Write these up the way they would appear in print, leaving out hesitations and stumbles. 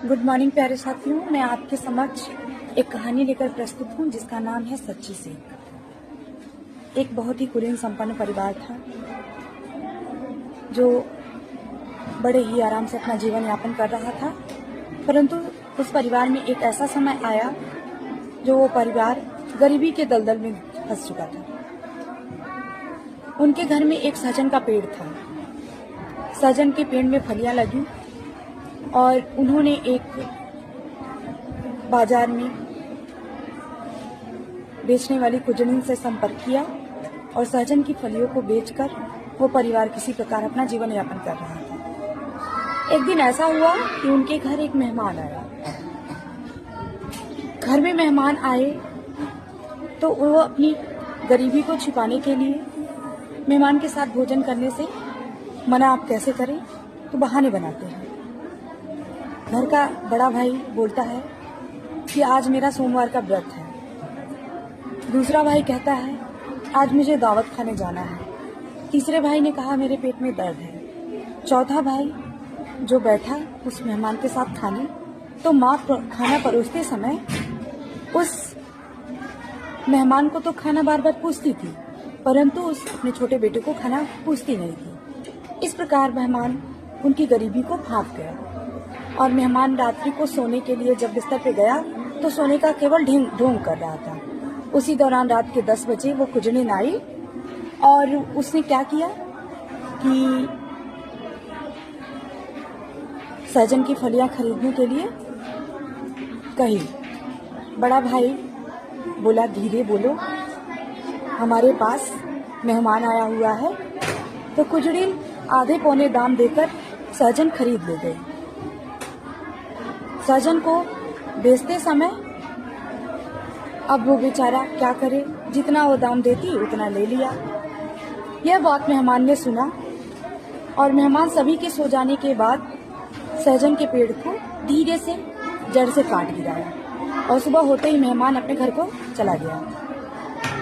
Good morning प्यारे साथियों, मैं आपके समक्ष एक कहानी लेकर प्रस्तुत हूँ जिसका नाम है सच्ची सीख। एक बहुत ही कुलीन संपन्न परिवार था जो बड़े ही आराम से अपना जीवन यापन कर रहा था, परंतु उस परिवार में एक ऐसा समय आया जो वो परिवार गरीबी के दलदल में फंस चुका था। उनके घर में एक सहजन का पेड़ था। सहजन के पेड़ में फलियां लगी और उन्होंने एक बाजार में बेचने वाली कुजड़िन से संपर्क किया और सहजन की फलियों को बेचकर वो परिवार किसी प्रकार अपना जीवन यापन कर रहा था। एक दिन ऐसा हुआ कि उनके घर एक मेहमान आया। घर में मेहमान आए तो वो अपनी गरीबी को छिपाने के लिए मेहमान के साथ भोजन करने से मना आप कैसे करें, तो बहाने बनाते हैं। घर का बड़ा भाई बोलता है कि आज मेरा सोमवार का व्रत है। दूसरा भाई कहता है आज मुझे दावत खाने जाना है। तीसरे भाई ने कहा मेरे पेट में दर्द है। चौथा भाई जो बैठा उस मेहमान के साथ खाने, तो माँ खाना परोसते समय उस मेहमान को तो खाना बार बार पूछती थी, परंतु उस अपने छोटे बेटे को खाना पूछती नहीं थी। इस प्रकार मेहमान उनकी गरीबी को भांप गया और मेहमान रात्रि को सोने के लिए जब बिस्तर पे गया तो सोने का केवल ढोंग कर रहा था। उसी दौरान रात के 10 बजे वो कुजड़िन आई और उसने क्या किया कि सहजन की फलियां खरीदने के लिए कही। बड़ा भाई बोला धीरे बोलो, हमारे पास मेहमान आया हुआ है। तो कुजड़िन आधे पौने दाम देकर सहजन खरीद ले गई। सहजन को बेचते समय अब वो बेचारा क्या करे, जितना वो दाम देती उतना ले लिया। यह बात मेहमान ने सुना और मेहमान सभी के सो जाने के बाद सहजन के पेड़ को धीरे से जड़ से काट गिराया और सुबह होते ही मेहमान अपने घर को चला गया।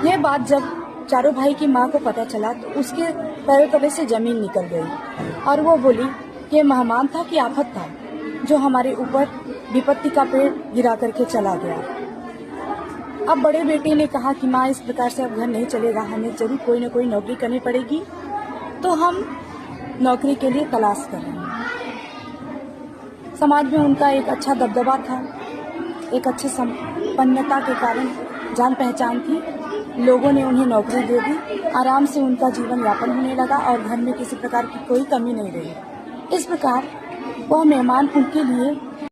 यह बात जब चारों भाई की माँ को पता चला तो उसके पैरों तले से जमीन निकल गई और वो बोली ये मेहमान था कि आफत था जो हमारे ऊपर विपत्ति का पेड़ गिरा करके चला गया। अब बड़े बेटे ने कहा कि माँ इस प्रकार से अब घर नहीं चलेगा, हमें जरूर कोई न कोई नौकरी करनी पड़ेगी। तो हम नौकरी के लिए तलाश कर रहे हैं। समाज में उनका एक अच्छा दबदबा था, एक अच्छे संपन्नता के कारण जान पहचान थी। लोगों ने उन्हें नौकरी दे दी। आराम से उनका जीवन यापन होने लगा और घर में किसी प्रकार की कोई कमी नहीं रही। इस प्रकार वह मेहमान उनके लिए